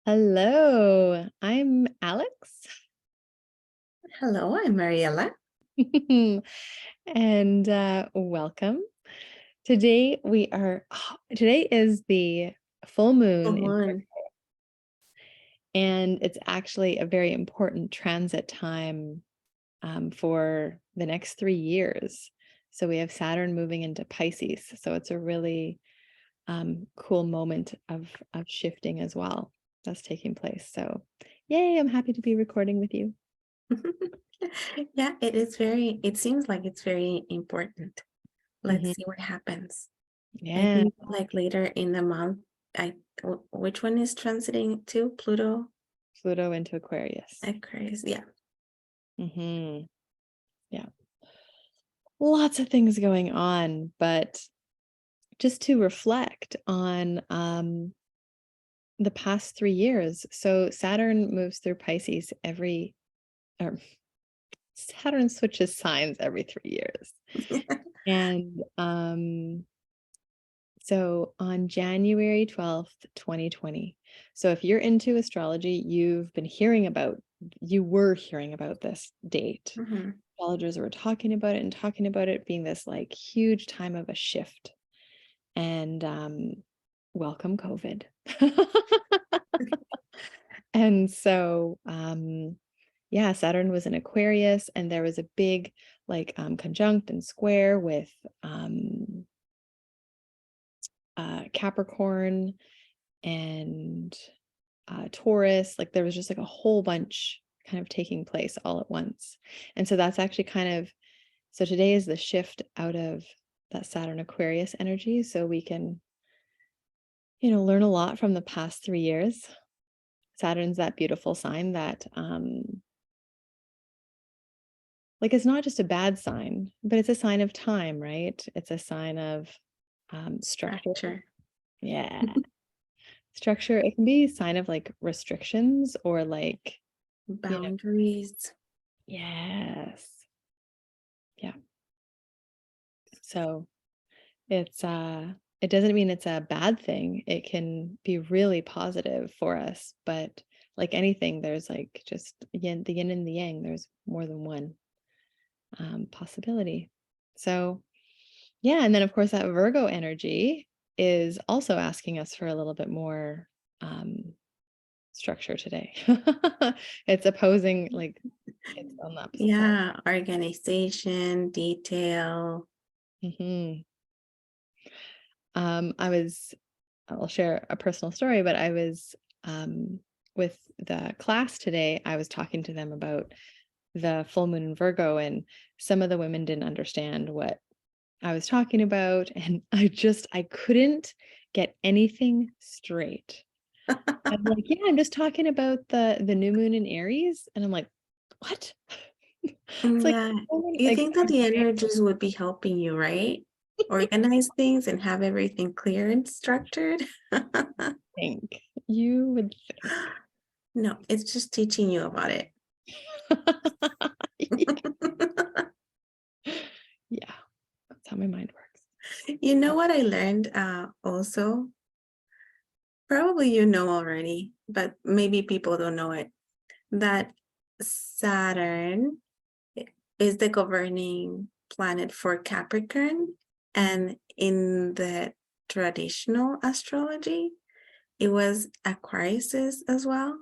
Hello, I'm Alex. Hello, I'm Mariella. And welcome. Today is the full moon Come in on. and it's actually a very important transit time for the next 3 years. So we have Saturn moving into Pisces. So it's a really cool moment of shifting as well that's taking place. So yay, I'm happy to be recording with you. Yeah, it seems like it's very important. Let's Mhm. see what happens. I Yeah. think like later in the month, which one is transiting to Pluto? Pluto into Aquarius. Aquarius. Yeah. Hmm. Yeah. Lots of things going on, but just to reflect on the past 3 years. So Saturn moves through Pisces or Saturn switches signs every 3 years. And so on January 12th, 2020. So if you're into astrology, you were hearing about this date. Mhm. Astrologers were talking about it being this like huge time of a shift. And welcome COVID. And so yeah, Saturn was in Aquarius, and there was a big like conjunct and square with Capricorn and Taurus. Like there was just like a whole bunch kind of taking place all at once. And so that's actually so today is the shift out of that Saturn Aquarius energy. So we can, learn a lot from the past 3 years. Saturn's that beautiful sign that, like, it's not just a bad sign, but it's a sign of time, right? It's a sign of structure. Structure. Yeah. Structure. It can be a sign of like restrictions or like, you know, Boundaries. yes. Yeah. So it doesn't mean it's a bad thing. It can be really positive for us, but like anything, there's like just the yin and the yang. There's more than one possibility. So yeah, and then of course that Virgo energy is also asking us for a little bit more structure today. It's opposing, like it's on the opposite side. Yeah, organization, detail. Hmm. I'll share a personal story, but I was with the class today. I was talking to them about the full moon in Virgo, and some of the women didn't understand what I was talking about, and I couldn't get anything straight. I'm like, yeah, I'm just talking about the new moon in Aries, and I'm like, what? It's like Yeah, so many, you like think that the energies would be helping you, right? Organize things and have everything clear and structured. think you would think. No, it's just teaching you about it. Yeah, that's how my mind works. You know what I learned also? Probably you know already, but maybe people don't know it. That Saturn is the governing planet for Capricorn. And in the traditional astrology, it was Aquarius as well.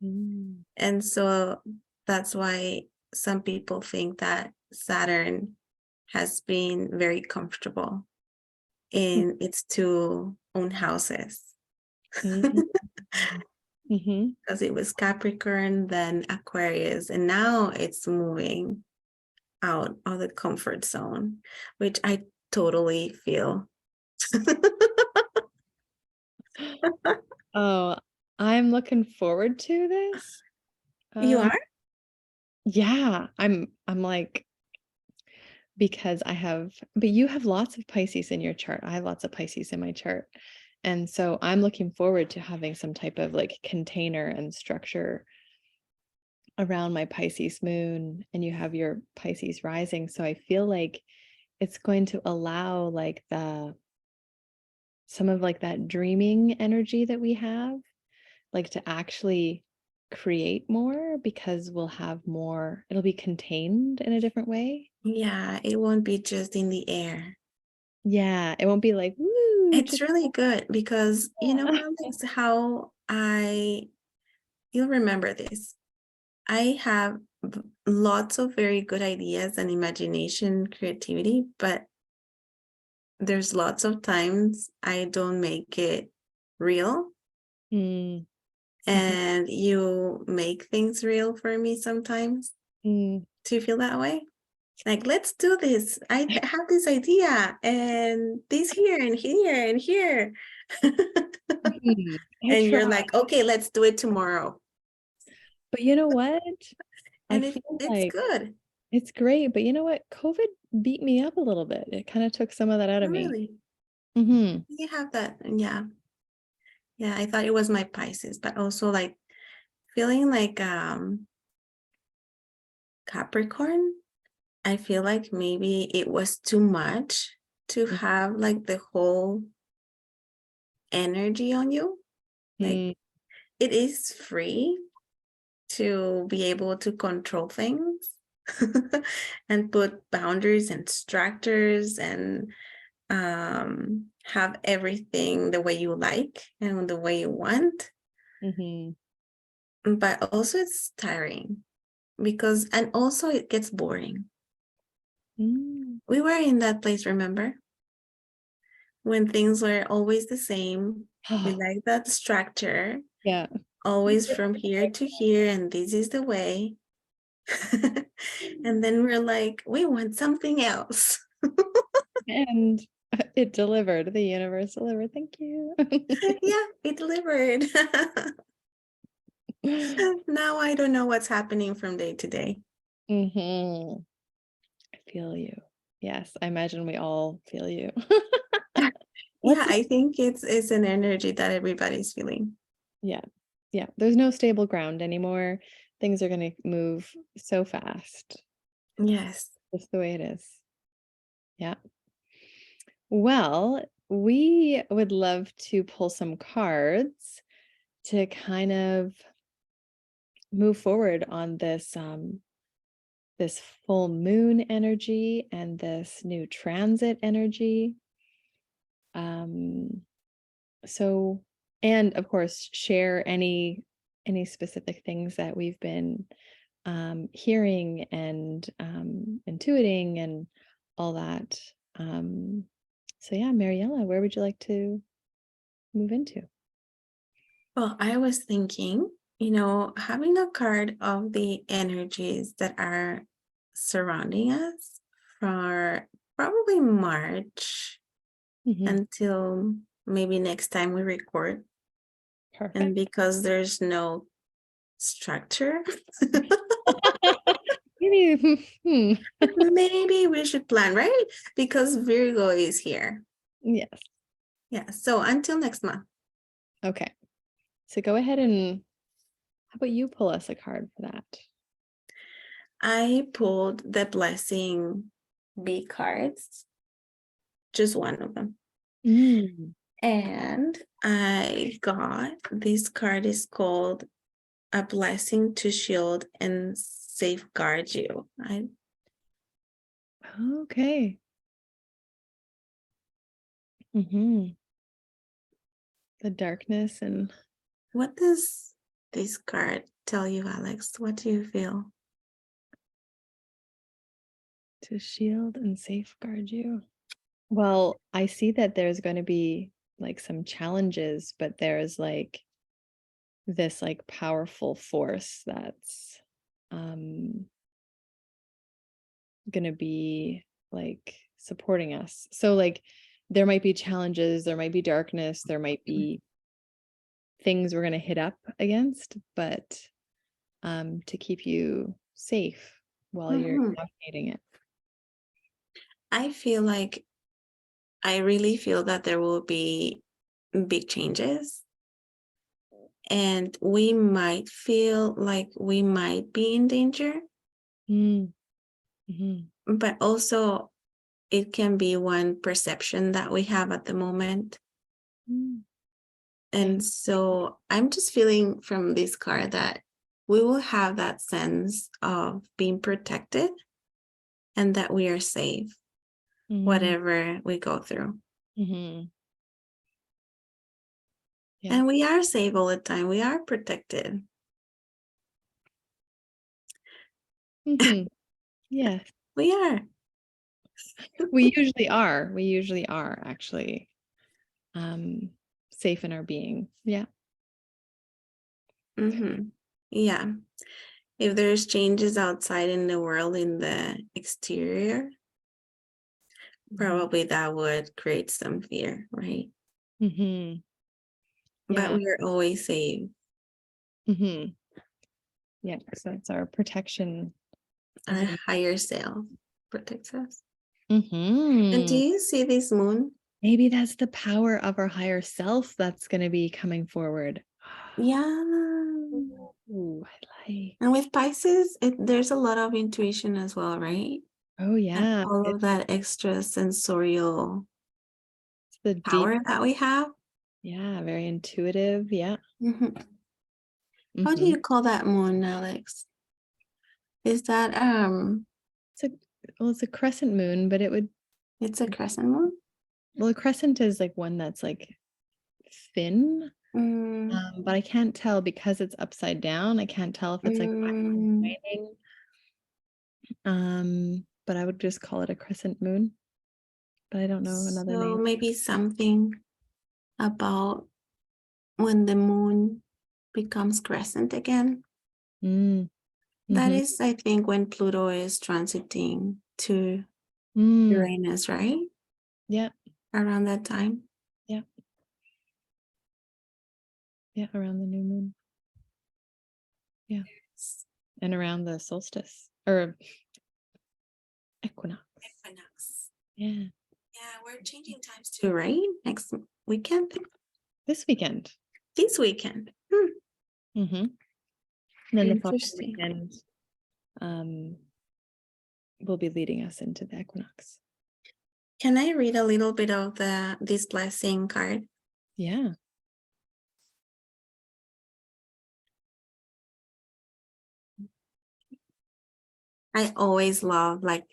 Mm. And so that's why some people think that Saturn has been very comfortable in its two own houses Mhm. Mhm. because it was Capricorn, then Aquarius, and now it's moving out of the comfort zone, which I totally feel. Oh, I'm looking forward to this. You Um, are? yeah, I'm like, because but you have lots of Pisces in your chart. I have lots of Pisces in my chart. And so I'm looking forward to having some type of like container and structure around my Pisces moon, and you have your Pisces rising. So I feel like it's going to allow like some of like that dreaming energy that we have, like to actually create more because we'll have more, it'll be contained in a different way. Yeah, it won't be just in the air. Yeah, it won't be like, woo, It's just really good because you know, yeah. Alex, you'll remember this. I have lots of very good ideas and imagination, creativity, but there's lots of times I don't make it real. Mm, mhm, And you make things real for me sometimes. mm, Do you feel that way? Like, let's do this. Have this idea and this here and here and here. mhm. I And try, you're like, okay, let's do it tomorrow. but you know what? I And feel it's like good. it's great, but you know what? COVID beat me up a little bit. It kind of took some of that out Oh, of me. really? Hmm. You have that. Yeah. Yeah. I thought it was my Pisces, but also like feeling like Capricorn. I feel like maybe it was too much to have like the whole energy on you. Like Hmm. it is free to be able to control things and put boundaries and structures and have everything the way you like and the way you want. Hmm. But also it's tiring because, and also it gets boring. Mm. We were in that place, remember? When things were always the same. We like that structure, Yeah. always from here to here, and this is the way. And then we're like, we want something else. And it delivered. The universe delivered. Thank you. Yeah, it delivered. Now I don't know what's happening from day to day. Hmm. I feel you. Yes, I imagine we all feel you. Yeah, What's I think it's an energy that everybody's feeling. Yeah. Yeah. There's no stable ground anymore. Things are going to move so fast. Yes. That's the way it is. Yeah. Well, we would love to pull some cards to kind of move forward on this full moon energy and this new transit energy. Um so and of course share any specific things that we've been hearing and intuiting and all that. Um, so yeah, Mariella, where would you like to move into? Well, I was thinking, having a card of the energies that are surrounding us for probably March Mhm. until maybe next time we record. And Perfect. because there's no structure, Maybe, maybe we should plan, right? Because Virgo is here. yes. Yeah. So until next month, Okay. So go ahead and how about you pull us a card for that? I pulled the blessing B cards, just one of them. Mm. And I got this card is called A Blessing to Shield and Safeguard You. Okay. Hmm. The darkness and What does this card tell you, Alex? What do you feel? to shield and safeguard you. Well, I see that there's going to be like some challenges, but there's like this like powerful force that's um going to be like supporting us. So like there might be challenges, there might be darkness, there might be things we're going to hit up against, but to keep you safe while you're Mhm. navigating it. I feel like I really feel that there will be big changes, and we might feel like we might be in danger, Mm. Mhm. but also it can be one perception that we have at the moment. Mm. Yeah. And so I'm just feeling from this card that we will have that sense of being protected and that we are safe, Mm-hmm. whatever we go through. Mm-hmm. Yeah. And we are safe all the time. We are protected. Mm-hmm. Yes. We are. We usually are. We usually are actually um safe in our being. Yeah. Mm-hmm. Yeah. If there's changes outside in the world, in the exterior, Mm-hmm. probably that would create some fear, right? Mm-hmm. But Yeah. we are always safe. Mm-hmm. Yeah. So it's our protection as Our a higher self protects us. And do mm-hmm. you see this moon? Maybe that's the power of our higher self that's going to be coming forward. Yeah. Ooh, I like. And with Pisces, there's a lot of intuition as well, right? Oh And yeah, all it's of that extra sensorial the deep. power that we have. Yeah, very intuitive. Yeah. Mhm. How do Mm-hmm. you call that moon, Alex? Is that It's a well, it's a crescent moon, but it would it's a crescent moon? well, a crescent is like one that's like thin. Mm, But I can't tell because it's upside down. I can't tell if it's like waxing and mm. waning. But I would just call it a crescent moon. But I don't know another So name. maybe something about when the moon becomes crescent again. Mm, That mm-hmm. is, I think, when Pluto is transiting to Mm, Uranus, right? yeah, Around that time. yeah, yeah, around the new moon. Yeah. And around the solstice or equinox. Equinox. Yeah. Yeah, we're changing times too, right? Next weekend? This weekend. This weekend. Mm-hmm. And then the following Interesting. weekend um will be leading us into the equinox. Can I read a little bit of this blessing card? Yeah. I always love like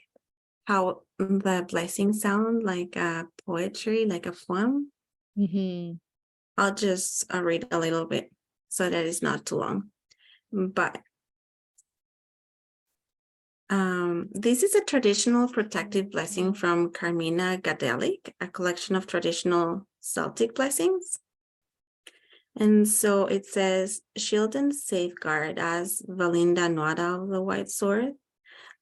how the blessings sound like a poetry, like a poem. Mm-hmm. I'll just read a little bit so that it's not too long. But this is a traditional protective blessing from Carmina Gadelic, a collection of traditional Celtic blessings. And so it says, shield and safeguard as Valinda Nuada of the White Sword.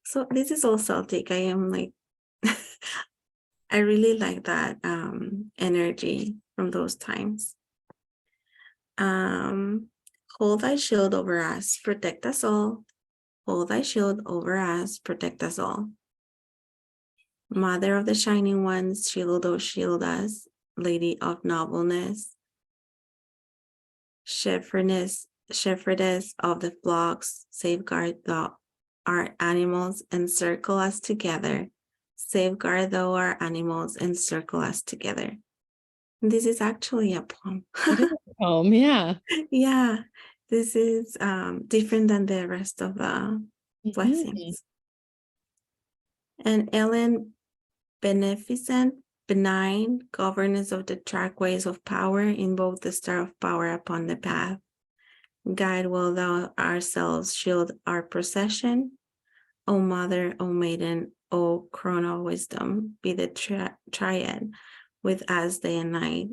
So this is all Celtic. I am like, I really like that energy from those times. Um, hold thy shield over us, protect us all. Hold thy shield over us, protect us all. Mother of the shining ones, shield, oh shield us. Lady of nobleness, shepherdess of the flocks, safeguard our animals, encircle us together. Safeguard thou our animals, encircle us together. This is actually a poem. It is a poem, yeah. Yeah, this is different than the rest of the Mm-hmm. blessings. And Ellen, beneficent, benign, governess of the trackways of power, invoke the star of power upon the path. Guide will thou ourselves shield our procession. O Mother, O Maiden, O Crown of Wisdom, be the triad with us day and night,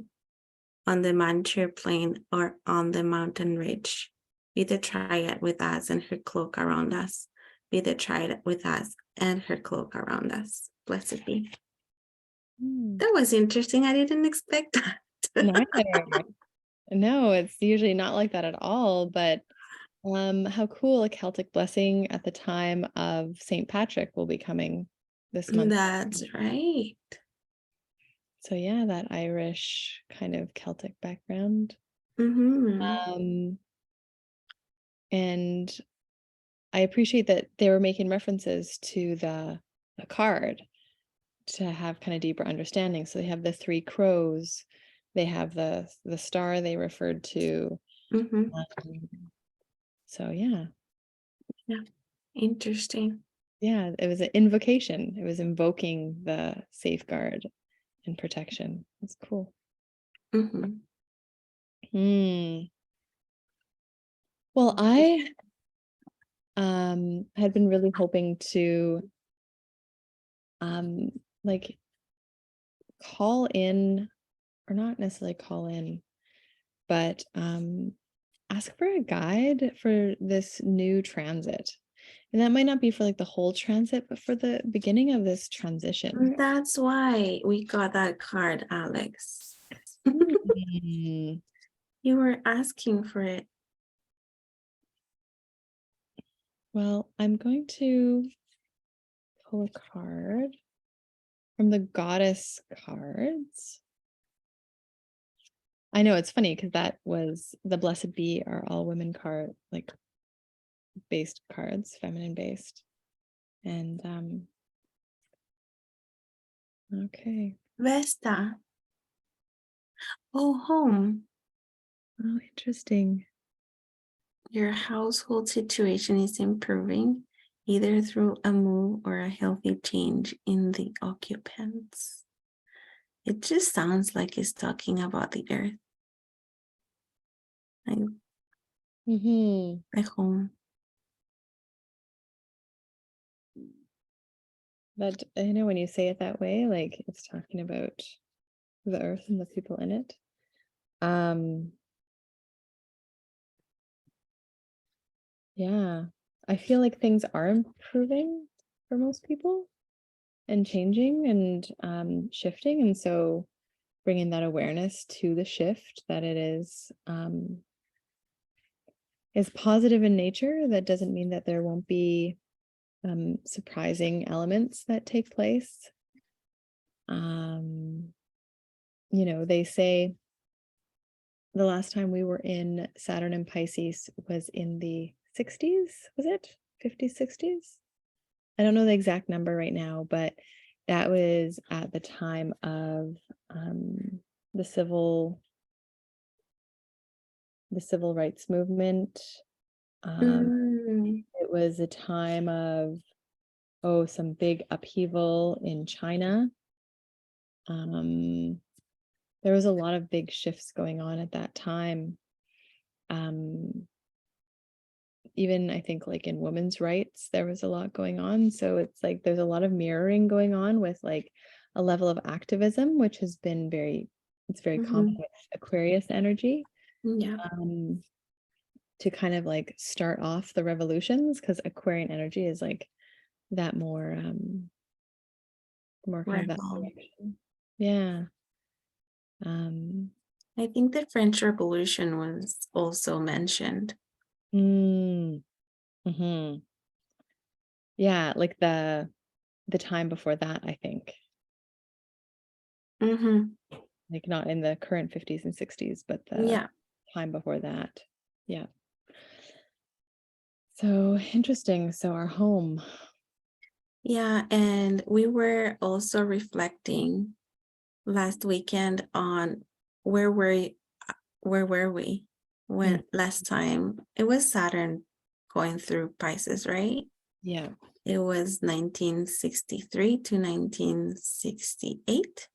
on the Manchur plain or on the mountain ridge. Be the triad with us and her cloak around us. Be the triad with us and her cloak around us. Blessed be. Mm. That was interesting. I didn't expect that. Neither. No, it's usually not like that at all. But how cool a Celtic blessing at the time of St. Patrick will be coming this month. That's right. So yeah, that Irish kind of Celtic background. Mm-hmm. Um, and I appreciate that they were making references to the card to have kind of deeper understanding. So they have the three crows they have the star they referred to. Mm-hmm. Um, so yeah. Yeah. Interesting. Yeah, it was an invocation. It was invoking the safeguard and protection. That's cool. Mm-hmm. Hmm. Well, I had been really hoping to um like call in, or not necessarily call in, but ask for a guide for this new transit. And that might not be for like the whole transit, but for the beginning of this transition. That's why we got that card, Alex. Hmm. You were asking for it. Well, I'm going to pull a card from the goddess cards. I know it's funny because that was the Blessed Bee are all women card, like based cards, feminine based. And okay. Vesta. Oh, home. Oh, interesting. Your household situation is improving, either through a move or a healthy change in the occupants. It just sounds like it's talking about the earth, like, Mm-hmm. like home. That, you know, when you say it that way, like it's talking about the earth and the people in it. Um, yeah. I feel like things are improving for most people and changing and shifting. And so bringing that awareness to the shift that it is positive in nature. That doesn't mean that there won't be surprising elements that take place. Um, they say the last time we were in Saturn and Pisces was in the 60s, was it? 50s, 60s? I don't know the exact number right now, but that was at the time of the civil rights movement. Mm, It was a time of some big upheaval in China. Um, there was a lot of big shifts going on at that time. Um, Even I think like in women's rights, there was a lot going on. So it's like there's a lot of mirroring going on with like a level of activism, which has been it's very common mhm. with Aquarius energy, Yeah, um, to kind of like start off the revolutions, because Aquarian energy is like that more kind of that rebel. direction. Yeah. Um, I think the French Revolution was also mentioned. mm, mhm. Yeah, like the time before that, I think. Hmm. Like not in the current 50s and 60s, but the Yeah, time before that. Yeah. So interesting. So our home. yeah, and we were also reflecting last weekend on where were where were we Mm, when last time it was Saturn going through Pisces, right? yeah. It was 1963 to 1968.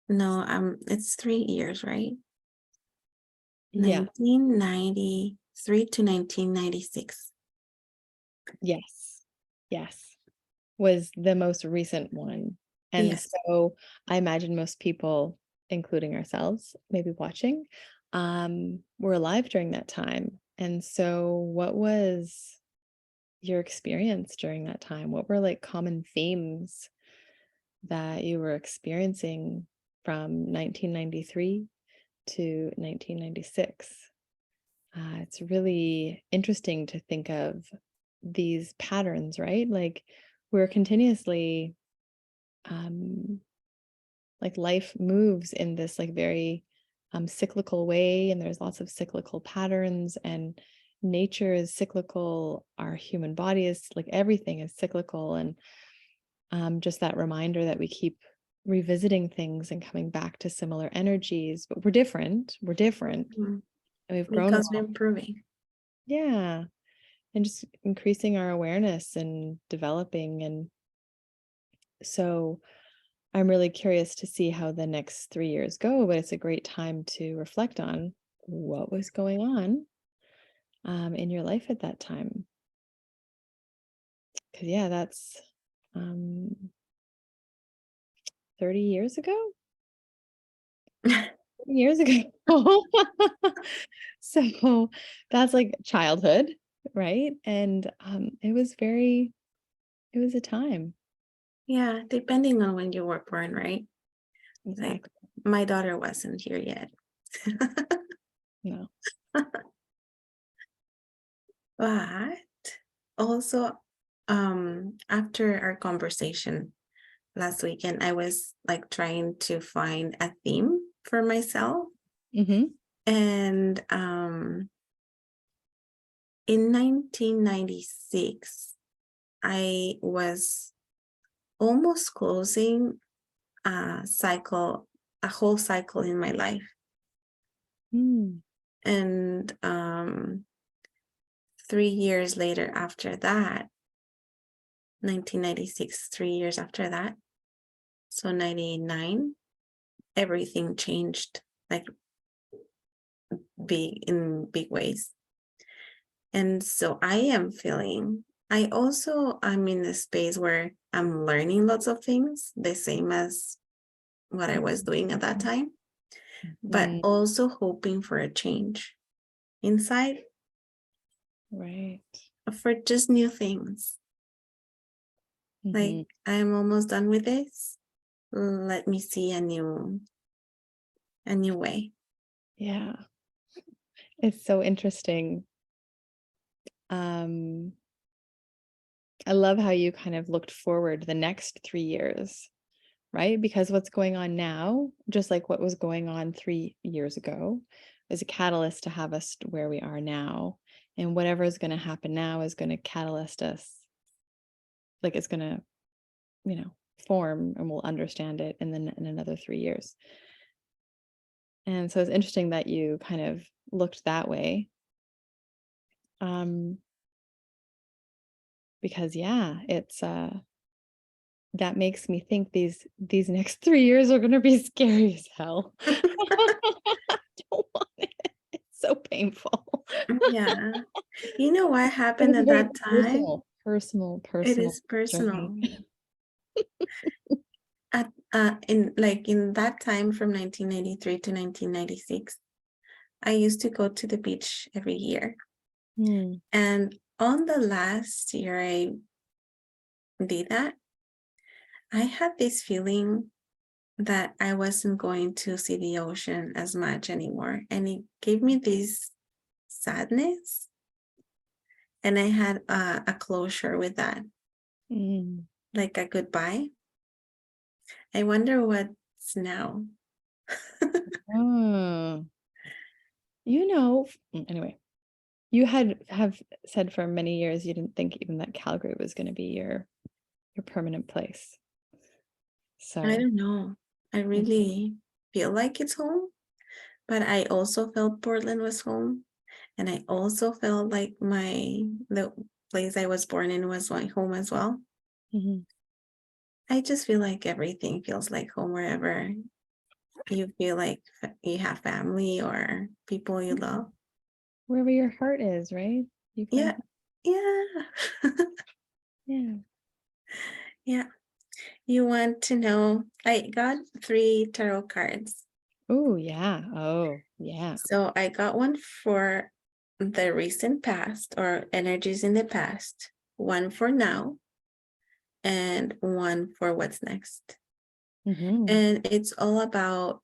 No, it's 3 years, right? Yeah. 1993 to 1996. Yes. Yes. Was the most recent one. And Yes. so I imagine most people, including ourselves, maybe watching, were alive during that time. And so what was your experience during that time? What were like common themes that you were experiencing from 1993 to 1996? It's really interesting to think of these patterns, right? Like we're continuously, um, like life moves in this like very cyclical way, and there's lots of cyclical patterns, and nature is cyclical. Our human body is like everything is cyclical, and just that reminder that we keep revisiting things and coming back to similar energies, but we're different. We're different. Mhm. And we've grown a Because we're lot. improving. Yeah. And just increasing our awareness and developing. And so I'm really curious to see how the next 3 years go, but it's a great time to reflect on what was going on in your life at that time. Because, yeah, that's um, 30 years ago? Years ago. So that's like childhood, right? And it was a time. Yeah, depending on when you were born, right? Like Exactly. my daughter wasn't here yet. No. But also, after our conversation last weekend, I was like trying to find a theme for myself. Mm-hmm. And in 1996, I was almost closing a whole cycle in my life. Mm. And 3 years later after that, 1996, 3 years after that, so 99, everything changed like big ways. And so I'm in a space where I'm learning lots of things, the same as what I was doing at that time, but Mm. also hoping for a change inside Right. for just new things. Like, Mm-hmm. I'm almost done with this. Let me see a new way. Yeah. It's so interesting. Um, I love how you kind of looked forward the next 3 years, right? Because what's going on now, just like what was going on 3 years ago, is a catalyst to have us where we are now. And whatever is going to happen now is going to catalyst us, like it's going to, you know, form and we'll understand it in another 3 years. And so it's interesting that you kind of looked that way. Um, because yeah, it's that makes me think these next 3 years are gonna be scary as hell. I don't want it. It's so painful. Yeah. You know what But happened it's at very that time? It personal is journey. personal. In that time from 1993 to 1996, I used to go to the beach every year. Mm. And on the last year I did that, I had this feeling that I wasn't going to see the ocean as much anymore. And it gave me this sadness. And I had a closure with that, Mm. like a goodbye. I wonder what's now. Oh. Anyway, you have said for many years you didn't think even that Calgary was gonna be your permanent place. I So don't know. I mm, really feel like it's home, but I also felt Portland was home. And I also felt like the place I was born in was my home as well. mhm. I just feel like everything feels like home wherever you feel like you have family or people you love. Wherever your heart is, right? You find Yeah. Yeah. yeah. Yeah. You want to know? I got 3 tarot cards. Oh, yeah. Oh, yeah. So I got one for the recent past or energies in the past, one for now, and one for what's next. Mhm. And it's all about,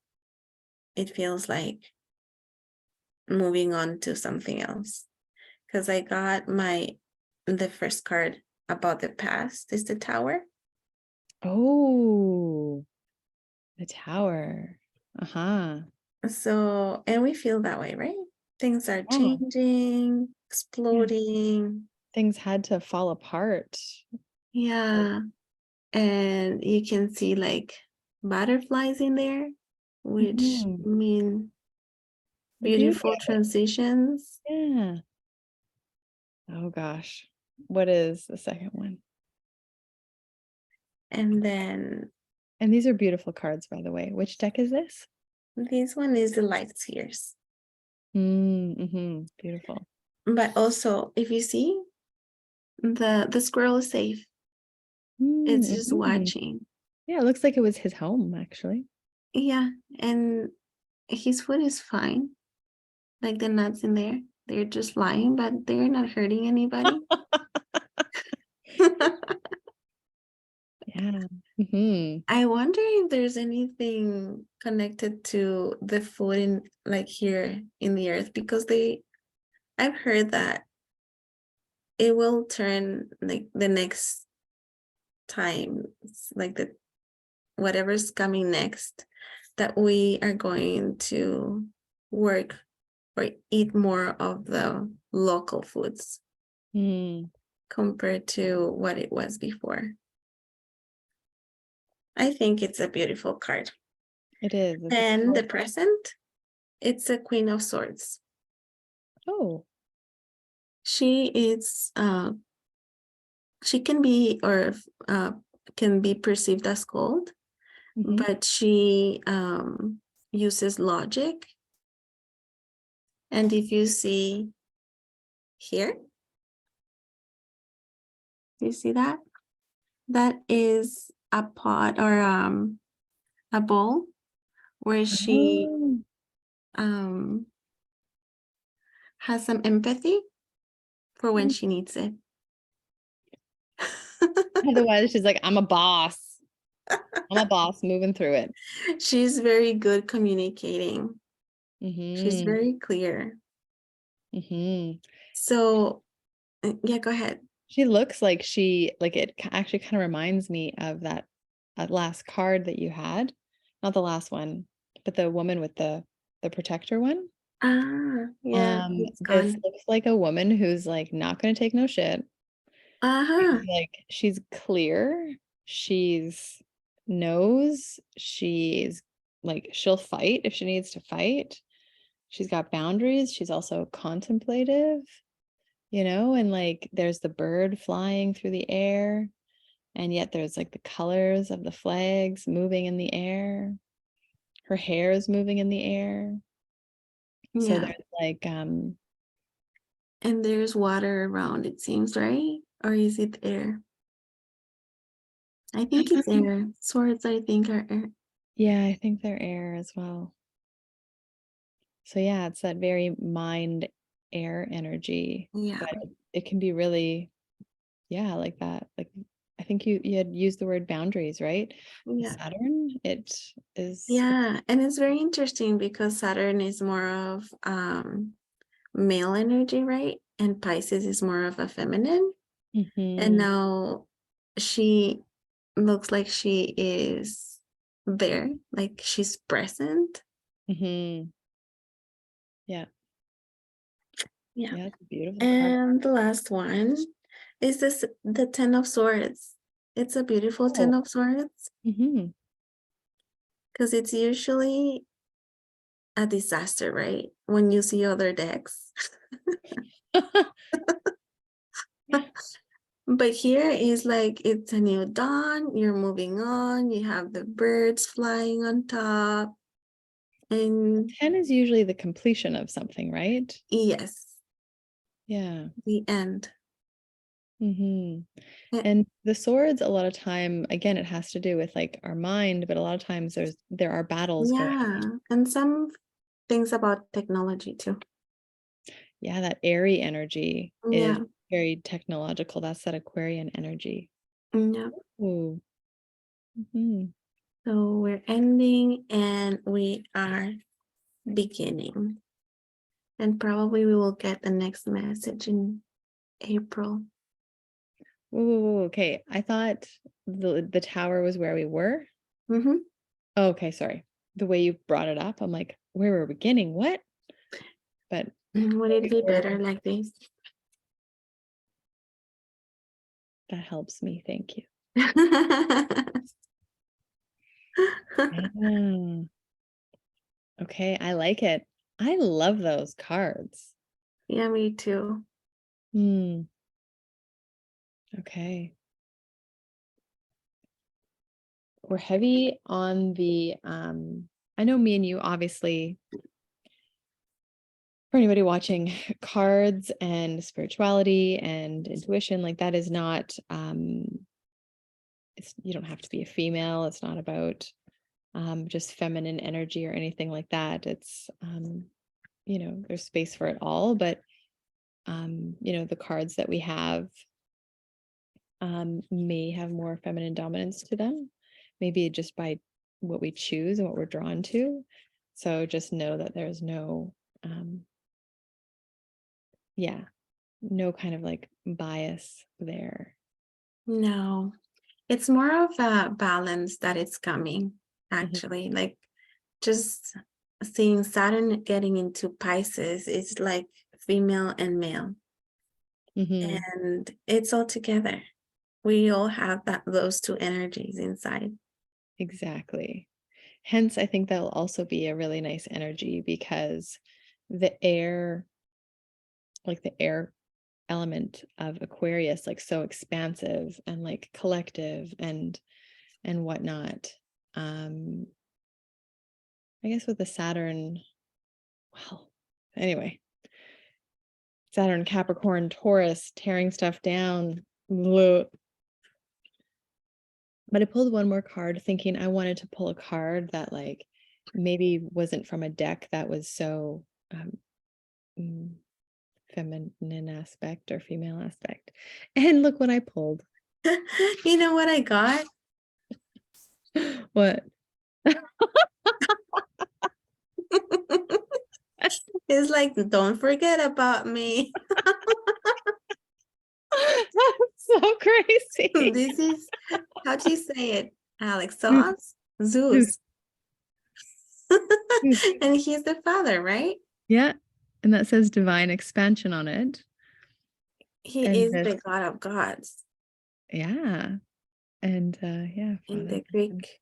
it feels like moving on to something else. Because I got the first card about the past is the Tower. Oh, the tower. Uh-huh. So, and we feel that way, right? Things are Yeah. changing, Yeah. exploding. Things had to fall apart. Like, Yeah. And you can see like butterflies in there, which Mhm. mean The beauty beautiful of it. transitions. Yeah. Oh gosh. What is the second one? And then And these are beautiful cards, by the way. Which deck is this? this one is the light spheres. Mm-hmm. Beautiful. But also, if you see, the squirrel is safe. It's just Mm-hmm. watching. Yeah, it looks like it was his home, actually. Yeah, and his food is fine. Like the nuts in there, they're just flying, but they're not hurting anybody. Yeah. Hmm. I wonder if there's anything connected to the food in like here in the earth because I've heard that it will turn like the next time, like the whatever's coming next, that we are going to work or eat more of the local foods Mm. compared to what it was before. I think it's a beautiful card. It is. It's a And the color. present, it's a Queen of Swords. Oh. She is she can be or can be perceived as cold, Mm-hmm. but she uses logic. And if you see here, you see that? That is a pot or a bowl where she Oh. um has some empathy for when she needs it. Otherwise, she's like, I'm a boss. I'm a boss moving through it. She's very good communicating. She's Mm-hmm. very clear. Mm-hmm. So yeah, go ahead. She looks like like it actually kind of reminds me of that last card that you had. Not the last one, but the woman with the protector one. Ah, yeah, it's This gone. looks like a woman who's like not gonna take no shit. Uh-huh. She's clear. She's knows she's like she'll fight if she needs to fight. She's got boundaries. She's also contemplative, and like there's the bird flying through the air, and yet there's like the colors of the flags moving in the air. Her hair is moving in the air. So Yeah. there's like And there's water around, it seems, right? Or is it air? I think it's air. Swords, I think, are air. yeah, I think they're air as well. So yeah, it's that very mind air energy, Yeah. but it can be really, yeah, like that. Like I think you had used the word boundaries, right? With Yeah. Saturn, it is. Yeah. And it's very interesting because Saturn is more of male energy, right? And Pisces is more of a feminine. And Mhm, now she looks like she is there, like she's present. mhm. Yeah, Yeah. yeah, it's a beautiful card. And the last one is the Ten of Swords. It's a beautiful Ten Oh, of Swords mhm. because it's usually a disaster, right? When you see other decks. But here is like it's a new dawn, you're moving on, you have the birds flying on top. And 10 is usually the completion of something, right? yes, Yeah. the end. Mhm. Eh, And the swords, a lot of time, again, it has to do with like our mind, but a lot of times there are battles going on. yeah, and some things about technology too. Yeah, that airy energy is Yeah, very technological. That's that Aquarian energy. yeah. Ooh. Mhm. So we're ending and we are beginning. And probably we will get the next message in April. Ooh, okay. I thought the tower was where we were. Mm-hmm. Oh, okay, sorry. The way you brought it up, I'm like, where we're beginning? What? But Would where it we be better were, like this? that helps me. Thank you. Yeah. Okay, I like it. I love those cards. Yeah, me too. Hmm. Okay. We're heavy on the I know me and you obviously for anybody watching cards and spirituality and intuition like that is not it's you don't have to be a female. It's not about just feminine energy or anything like that. It's there's space for it all, but the cards that we have may have more feminine dominance to them, maybe just by what we choose and what we're drawn to. So just know that there's no, yeah, no kind of like bias there. No, it's more of a balance that it's coming, Mhm. actually. Like just seeing Saturn getting into Pisces is like female and male, Mhm. and it's all together. We all have those two energies inside. Exactly. Hence, I think that'll also be a really nice energy because the air, like the air element of Aquarius, like so expansive and like collective and whatnot. Um, I guess with the Saturn, well, anyway, Saturn, Capricorn, Taurus, tearing stuff down. Bleh. But I pulled one more card thinking I wanted to pull a card that like maybe wasn't from a deck that was so mm, feminine aspect or female aspect. And look what I pulled. You know what I got? What? It's like, don't forget about me. That's so crazy. This is, how do you say it, Alex? Sauce? Zeus. And he's the father, right? Yeah. And that says divine expansion on it. He And is this, the god of gods yeah. And yeah, in Father. the Greek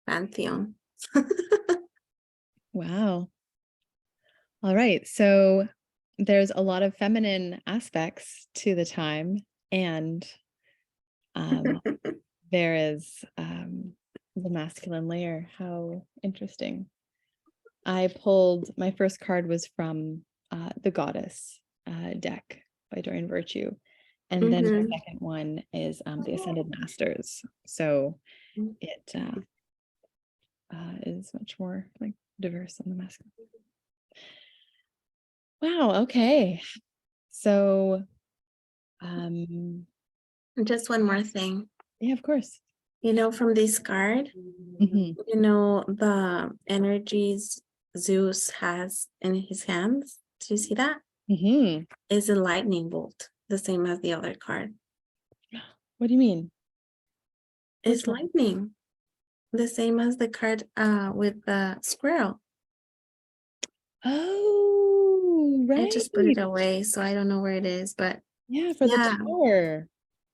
pantheon. Wow. All right. So there's a lot of feminine aspects to the time, and um, there is the masculine layer. How interesting. I pulled my first card was from the Goddess deck by Dorian Virtue. And then my Mhm. second one is the Ascended Masters. So it is much more like diverse on the masculine. Wow. Okay. So, um, Just one more thing. yeah, of course. From this card, Hmm. the energies Zeus has in his hands. Do you see that? Hmm. Is a lightning bolt, the same as the other card. What do you mean? Which It's one? lightning, the same as the card with the squirrel. Oh, I right. just put it away, so I don't know where it is, but Yeah, for the yeah, tower.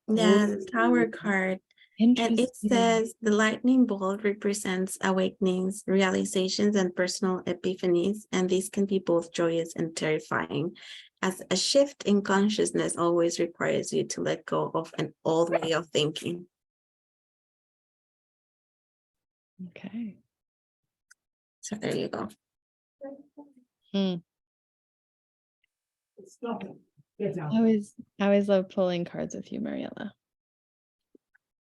yeah, the tower Oh, card. And it interesting. says the lightning bolt represents awakenings, realizations, and personal epiphanies, and these can be both joyous and terrifying, as a shift in consciousness always requires you to let go of an old way of thinking. Okay. So there you go. Hmm. I always love pulling cards with you, Mariella.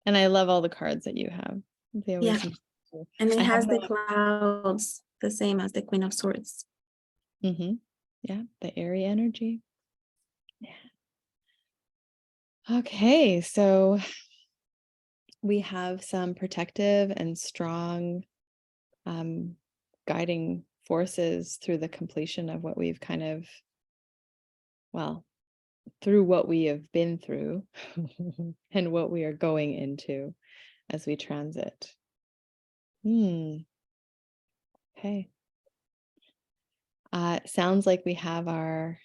And I love all the cards that you have. They Yeah, always seem cool. and it I have has the clouds, the same as the Queen of Swords. yeah, the airy energy. Yeah. Okay, so we have some protective and strong um, guiding forces through the completion of what we've kind of, well, through what we have been through and what we are going into as we transit. Okay. Sounds like we have our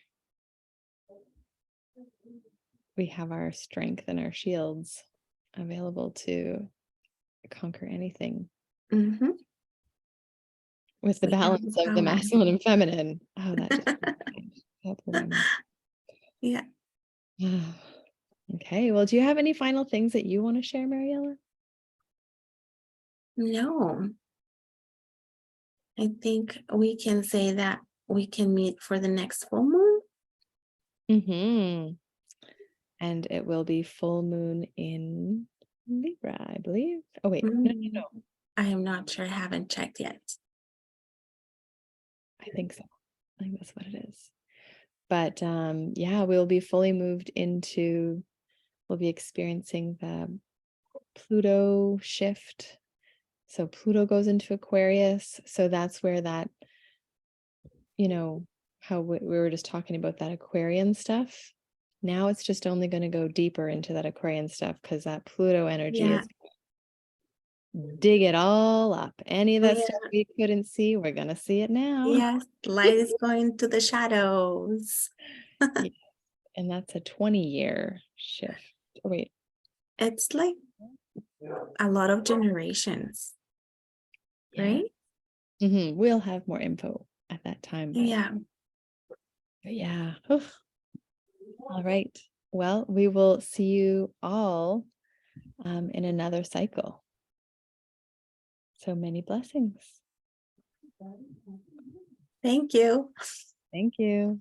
strength and our shields available to conquer anything Hmm. with the We have balance the of the power. masculine and feminine. Oh, that just changed. That blew my mind. Yeah. Okay. Well, do you have any final things that you want to share, Mariella? No, I think we can say that we can meet for the next full moon. Mm-hmm. And it will be full moon in Libra, I believe. Oh, wait. No, Mm, I am not sure. I haven't checked yet. I think so. I think that's what it is. But yeah, we'll be fully moved into, we'll be experiencing the Pluto shift. So Pluto goes into Aquarius. So that's where that, you know, how we were just talking about that Aquarian stuff. Now it's just only going to go deeper into that Aquarian stuff because that Pluto energy Yeah. is dig it all up. Any of that Yeah. stuff we couldn't see, we're going to see it now. Yes. Light is going to the shadows. Yeah, and that's a 20-year shift. Oh, wait. It's like a lot of generations, Yeah. right? We'll have more info at that time, Yeah. but yeah. Oof. All right. Well, we will see you all in another cycle. So many blessings. Thank you. Thank you.